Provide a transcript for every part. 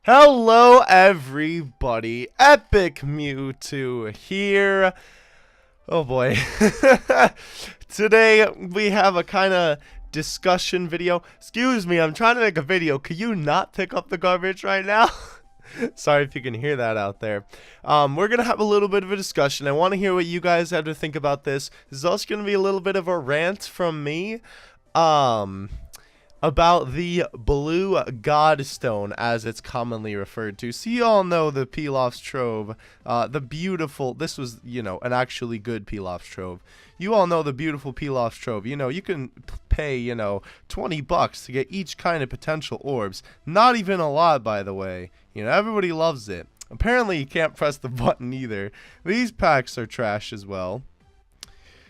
Hello everybody, Epic Mewtwo here. Oh boy. Today we have a kind of discussion video. Excuse me, I'm trying to make a video. Could you not pick up the garbage right now? Sorry if you can hear that out there. We're going to have a little bit of a discussion. I want to hear what you guys have to think about this. This is also going to be a little bit of a rant from me. About the blue godstone, as it's commonly referred to. So you all know the Pilaf's Trove, the beautiful, this was, an actually good Pilaf's Trove. You all know the beautiful Pilaf's Trove. You can pay, $20 to get each kind of potential orbs. Not even a lot, by the way. Everybody loves it. Apparently you can't press the button either. These packs are trash as well.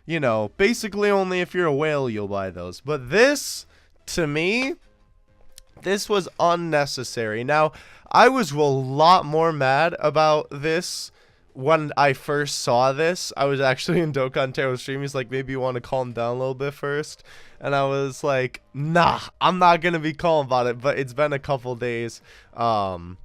Basically only if you're a whale you'll buy those. But this, to me, this was unnecessary. Now, I was a lot more mad about this when I first saw this. I was actually in Dokkan Taro's stream. He's like, maybe you want to calm down a little bit first. And I was like, nah, I'm not going to be calm about it. But it's been a couple days. I'm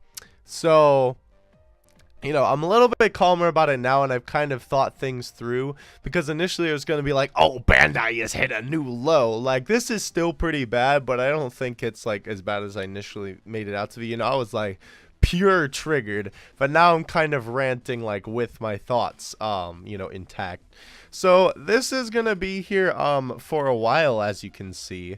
a little bit calmer about it now, and I've kind of thought things through, because initially it was going to be like, oh, Bandai has hit a new low. Like, this is still pretty bad, but I don't think it's like as bad as I initially made it out to be. I was like pure triggered, but now I'm kind of ranting like with my thoughts intact. So this is going to be here for a while, as you can see.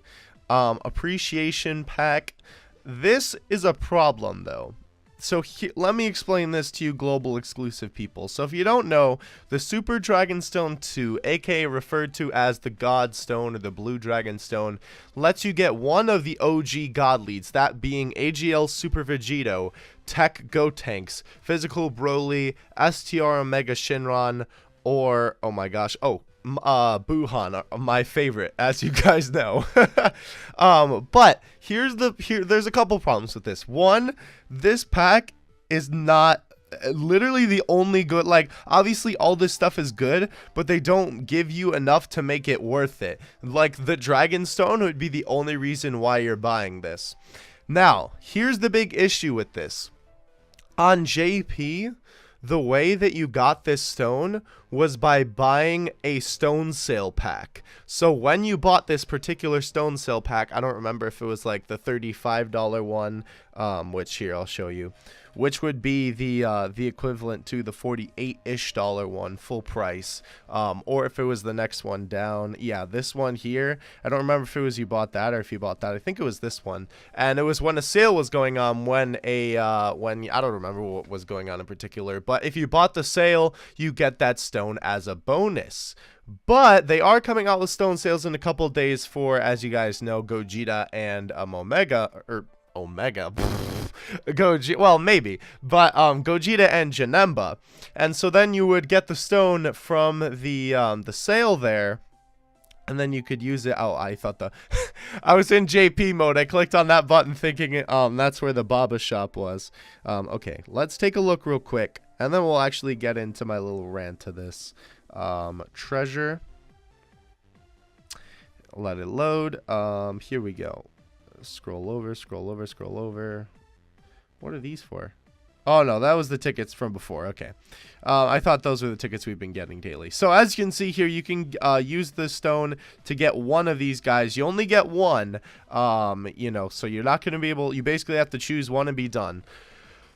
Appreciation pack. This is a problem though. So let me explain this to you global exclusive people. So if you don't know, the Super Dragon Stone 2, aka referred to as the God Stone or the Blue Dragon Stone, lets you get one of the OG God Leads, that being AGL Super Vegito, Tech Gotenks, Physical Broly, STR Omega Shinron, or, oh my gosh, Buhan, my favorite, as you guys know. But there's a couple problems with this. One, this pack is not literally the only good. Like, obviously all this stuff is good, but they don't give you enough to make it worth it. Like, the Dragon Stone would be the only reason why you're buying this. Now, here's the big issue with this. On JP, the way that you got this stone was by buying a stone sale pack. So when you bought this particular stone sale pack, I don't remember if it was like the $35 one, which here I'll show you, which would be the equivalent to the $48-ish one full price, or if it was the next one down. Yeah, this one here, I don't remember if it was you bought that or if you bought that. I think it was this one, and it was when a sale was going on, when I don't remember what was going on in particular, but if you bought the sale, you get that stone as a bonus. But they are coming out with stone sales in a couple of days for, as you guys know, Gogeta and Omega. Well, maybe, but Gogeta and Janemba. And so then you would get the stone from the sale there, and then you could use it. Oh, I thought I was in JP mode. I clicked on that button thinking that's where the Baba shop was. Okay, let's take a look real quick, and then we'll actually get into my little rant to this. Treasure. Let it load. Here we go. Scroll over. What are these for? Oh no, that was the tickets from before. Okay. I thought those were the tickets we've been getting daily. So as you can see here, you can use the stone to get one of these guys. You only get one, so you're not going to be able, you basically have to choose one and be done.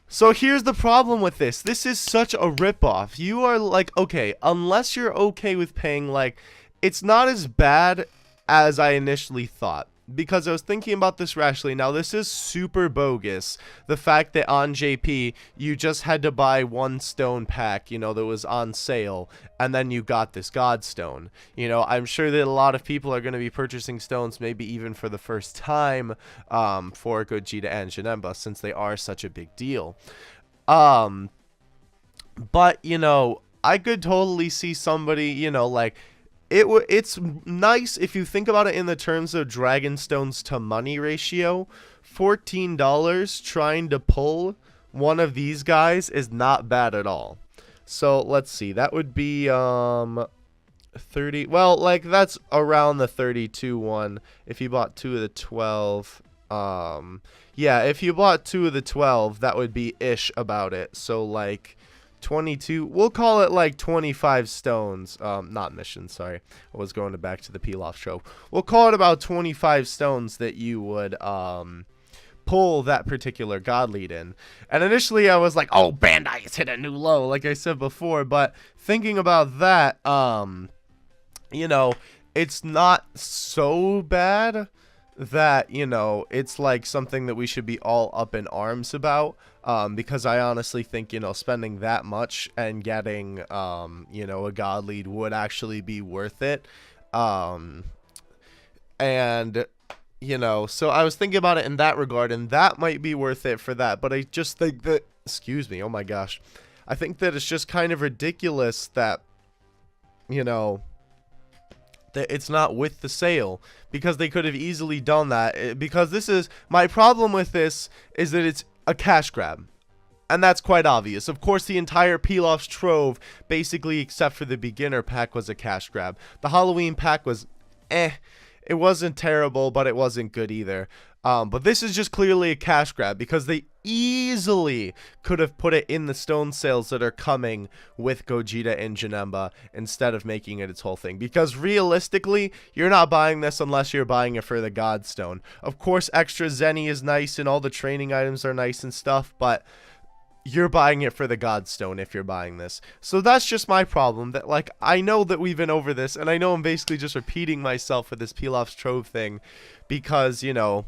So here's the problem with this. This is such a ripoff. You are like, okay, unless you're okay with paying, like, it's not as bad as I initially thought. Because I was thinking about this rationally. Now, this is super bogus. The fact that on JP, you just had to buy one stone pack, that was on sale, and then you got this God Stone. I'm sure that a lot of people are going to be purchasing stones, maybe even for the first time, for Gogeta and Janemba, since they are such a big deal. But, I could totally see somebody, like, it's nice if you think about it in the terms of Dragon Stones to money ratio. $14 trying to pull one of these guys is not bad at all. So let's see, that would be 30, well, like, that's around the 32 one if you bought two of the 12. Yeah, if you bought 2 of the 12, that would be ish about it. So like 22, we'll call it like 25 stones. Not missions, sorry. I was going back to the Pilaf show. We'll call it about 25 stones that you would pull that particular god lead in. And initially I was like, oh, Bandai has hit a new low, like I said before. But thinking about that, you know, it's not so bad that, you know, it's like something that we should be all up in arms about, because I honestly think, you know, spending that much and getting, you know, a god lead would actually be worth it. And, you know, so I was thinking about it in that regard, and that might be worth it for that. But I just think that, excuse me, oh my gosh, I think that it's just kind of ridiculous that, you know, that it's not with the sale, because they could have easily done that. Because this is my problem with this, is that it's a cash grab, and that's quite obvious. Of course, the entire Pilaf's Trove, basically except for the beginner pack, was a cash grab. The Halloween pack was it wasn't terrible, but it wasn't good either. But this is just clearly a cash grab, because they easily could have put it in the stone sales that are coming with Gogeta and Janemba instead of making it its whole thing. Because realistically, you're not buying this unless you're buying it for the Godstone. Of course, extra Zenny is nice and all the training items are nice and stuff, but you're buying it for the Godstone if you're buying this. So that's just my problem. That, like, I know that we've been over this, and I know I'm basically just repeating myself with this Pilaf's Trove thing, because, you know,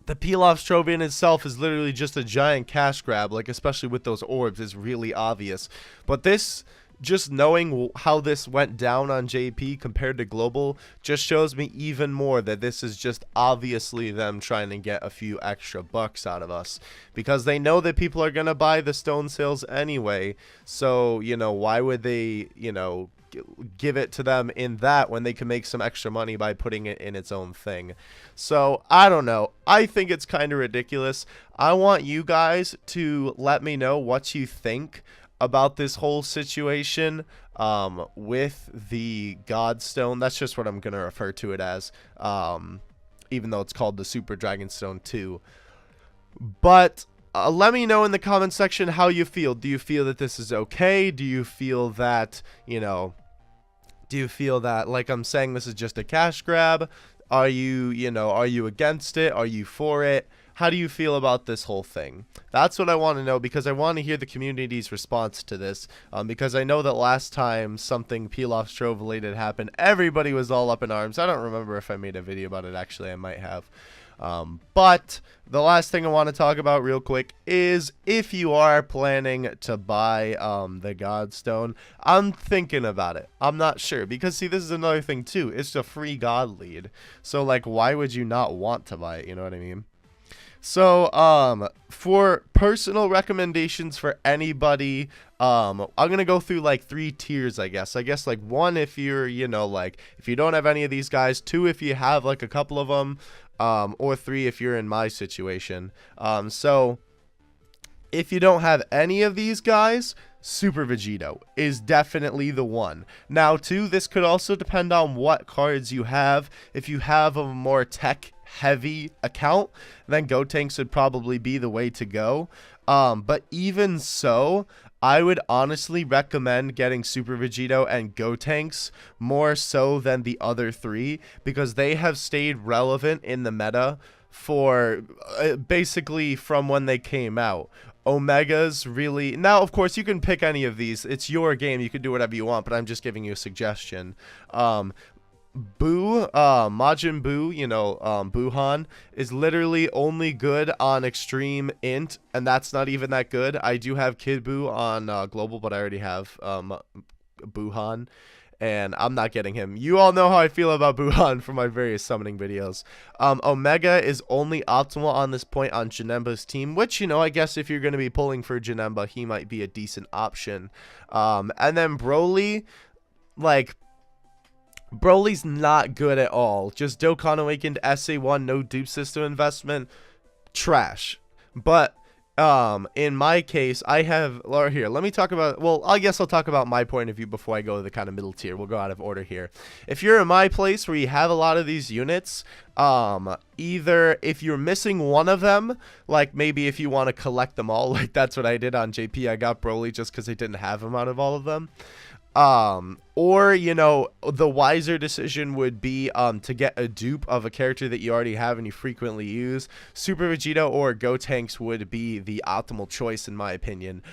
the Pilaf's Trove in itself is literally just a giant cash grab, like, especially with those orbs, is really obvious. But this, just knowing how this went down on JP compared to Global, just shows me even more that this is just obviously them trying to get a few extra bucks out of us. Because they know that people are going to buy the stone sales anyway. So, you know, why would they, you know, give it to them in that when they can make some extra money by putting it in its own thing? So I don't know, I think it's kind of ridiculous. I want you guys to let me know what you think about this whole situation with the Godstone. That's just what I'm gonna refer to it as, even though it's called the Super Dragonstone 2. But let me know in the comment section how you feel. Do you feel that this is okay? Do you feel that, you know, do you feel that, like I'm saying, this is just a cash grab? Are you, you know, are you against it? Are you for it? How do you feel about this whole thing? That's what I want to know, because I want to hear the community's response to this. Because I know that last time something Pilaf's Trove related happened, everybody was all up in arms. I don't remember if I made a video about it. Actually, I might have. But the last thing I want to talk about real quick is if you are planning to buy the Godstone, I'm thinking about it. I'm not sure, because see, this is another thing too. It's a free God lead. So like, why would you not want to buy it? You know what I mean? So, for personal recommendations for anybody, I'm gonna go through like 3 tiers, I guess. Like 1 if you're, you know, like, if you don't have any of these guys, 2 if you have like a couple of them, or 3 if you're in my situation. So if you don't have any of these guys, Super Vegito is definitely the one. Now, too, this could also depend on what cards you have. If you have a more tech heavy account, then Gotenks would probably be the way to go. But even so, I would honestly recommend getting Super Vegito and Gotenks more so than the other 3, because they have stayed relevant in the meta for basically from when they came out. Omega's really, now of course you can pick any of these, it's your game, you can do whatever you want, but I'm just giving you a suggestion. Majin Buu, you know, Buhan, is literally only good on Extreme Int, and that's not even that good. I do have Kid Buu on Global, but I already have Buhan, and I'm not getting him. You all know how I feel about Buhan from my various summoning videos. Omega is only optimal on this point on Janemba's team, which, you know, I guess if you're going to be pulling for Janemba, he might be a decent option. And then Broly, like, Broly's not good at all. Just Dokkan Awakened SA1, no dupe system investment, trash. But In my case, I have, or here, let me talk about, well, I guess I'll talk about my point of view before I go to the kind of middle tier. We'll go out of order here. If you're in my place where you have a lot of these units, either if you're missing one of them, like maybe if you want to collect them all, like that's what I did on JP. I got Broly just because I didn't have him out of all of them. Or, you know, the wiser decision would be to get a dupe of a character that you already have and you frequently use. Super Vegito or Gotenks would be the optimal choice in my opinion,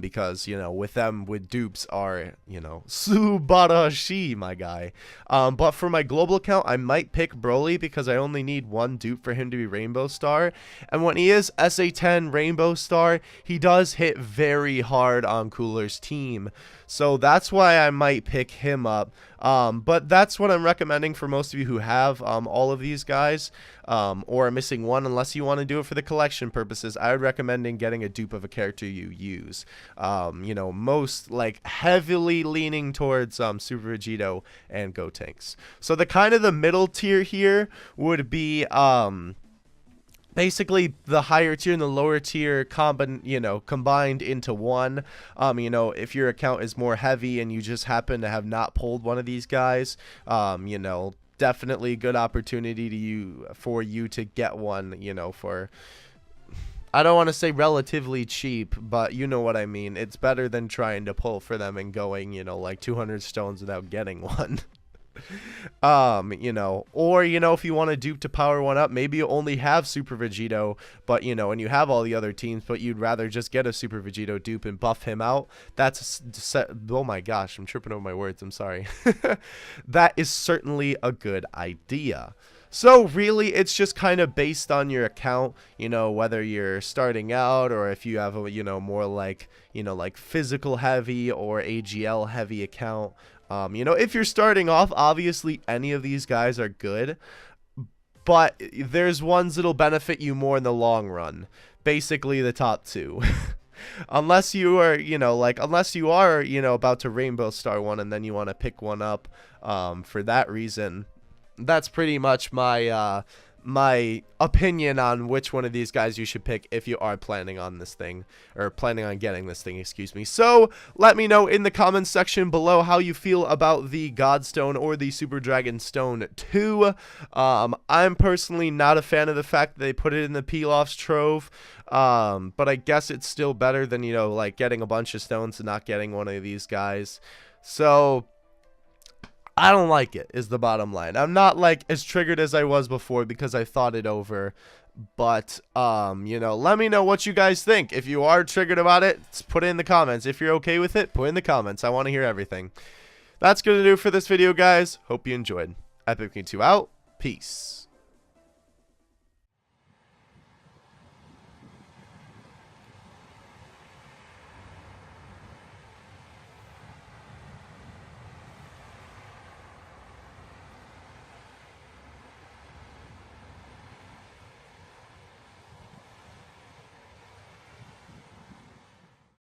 because, you know, with them, with dupes are, you know, Subarashi, my guy. But for my global account, I might pick Broly because I only need one dupe for him to be Rainbow Star. And when he is SA10 Rainbow Star, he does hit very hard on Cooler's team. So that's why I might pick him up. But that's what I'm recommending for most of you who have all of these guys, or are missing one, unless you want to do it for the collection purposes. I would recommend getting a dupe of a character you use. You know, most like heavily leaning towards Super Vegito and Gotenks. So the kind of the middle tier here would be basically the higher tier and the lower tier combined into one. You know, if your account is more heavy and you just happen to have not pulled one of these guys, you know, definitely good opportunity for you to get one, you know, for, I don't want to say relatively cheap, but you know what I mean. It's better than trying to pull for them and going, you know, like 200 stones without getting one. You know, or, you know, if you want to dupe to power one up, maybe you only have Super Vegito, but, you know, and you have all the other teams, but you'd rather just get a Super Vegito dupe and buff him out. That's, oh my gosh, I'm tripping over my words, I'm sorry. That is certainly a good idea. So really, it's just kind of based on your account, you know, whether you're starting out or if you have a, you know, more like, you know, like physical heavy or AGL heavy account. You know, if you're starting off, obviously any of these guys are good, but there's ones that'll benefit you more in the long run. Basically the top two. Unless you are, you know, like, unless you are, you know, about to Rainbow Star one and then you want to pick one up, for that reason. That's pretty much my, my opinion on which one of these guys you should pick if you are planning on this thing, or planning on getting this thing, excuse me. So let me know in the comments section below how you feel about the Godstone or the Super Dragon Stone 2. I'm personally not a fan of the fact that they put it in the Pilaf's Trove, but I guess it's still better than, you know, like getting a bunch of stones and not getting one of these guys. So I don't like it, is the bottom line. I'm not like as triggered as I was before because I thought it over. But, you know, let me know what you guys think. If you are triggered about it, put it in the comments. If you're okay with it, put it in the comments. I want to hear everything. That's going to do it for this video, guys. Hope you enjoyed. Epic Me 2 out. Peace.